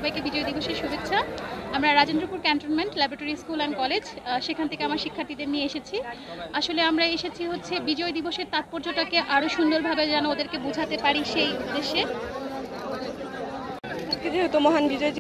সবাইকে বিজয় দিবসের শুভেচ্ছা। আমরা Rajendrapur cantonment laboratory school and college সেখান থেকে আমার শিক্ষার্থীদের নিয়ে এসেছি। আসলে আমরা এসেছি হচ্ছে বিজয় দিবসের তাৎপর্যটাকে আরও সুন্দরভাবে যেন ওদেরকে বোঝাতে পারি সেই উদ্দেশ্যে। যেহেতু মহান বিজয়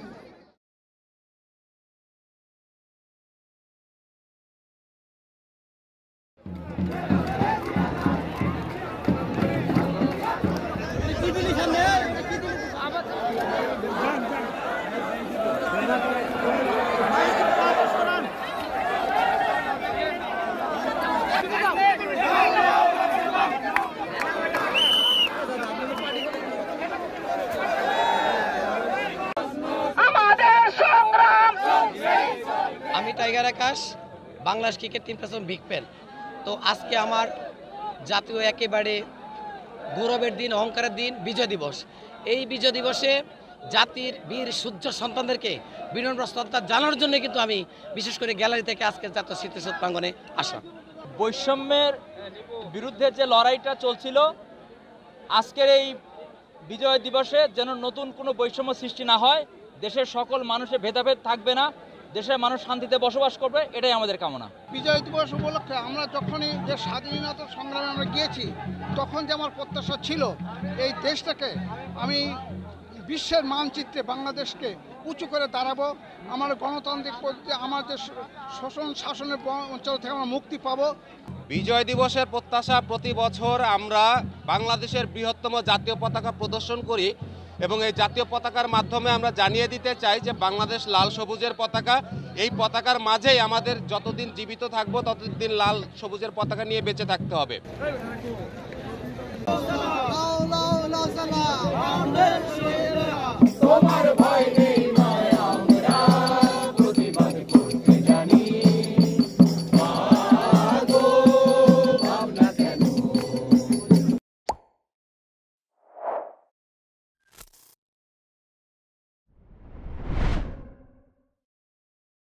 আমি tiger Akash, Bangladesh cricket team president big fan. তো আজকে আমার জাতীয় একেবারে গৌরবের দিন, অহংকারের দিন, বিজয় দিবস। এই বিজয় দিবসে জাতির বীর সূর্য সন্তানদেরকে বিনম্র শ্রদ্ধা জানানোর জন্য কিন্তু আমি বিশেষ করে গ্যালারি থেকে আজকে জাতীয় স্মৃতিসৌধ প্রাঙ্গণে আসলাম। বৈষম্যের বিরুদ্ধে যে লড়াইটা চলছিল, আজকের এই বিজয় দিবসে যেন নতুন কোনো বৈষম্য সৃষ্টি না হয়, দেশের সকল মানুষের ভেদাভেদ থাকবে না, দেশের মানুষ শান্তিতে বসবাস করবে, এটাই আমাদের কামনা। বিজয় দিবস উপলক্ষে আমরা যখনই যে স্বাধীনতা সংগ্রামে আমরা গিয়েছি, তখন যে আমার প্রত্যাশা ছিল এই দেশটাকে আমি বিশ্বের মানচিত্রে বাংলাদেশকে উঁচু করে দাঁড়াবো, আমার গণতান্ত্রিক পদ্ধতি, আমার যে শোষণ শাসনের অঞ্চল থেকে আমরা মুক্তি পাবো। বিজয় দিবসের প্রত্যাশা প্রতি বছর আমরা বাংলাদেশের বৃহত্তম জাতীয় পতাকা প্রদর্শন করি এবং এই জাতীয় পতাকার মাধ্যমে আমরা জানিয়ে দিতে চাই যে বাংলাদেশ লাল সবুজের পতাকা। এই পতাকার মাঝেই আমাদের যতদিন জীবিত থাকবো ততদিন লাল সবুজের পতাকা নিয়ে বেঁচে থাকতে হবে।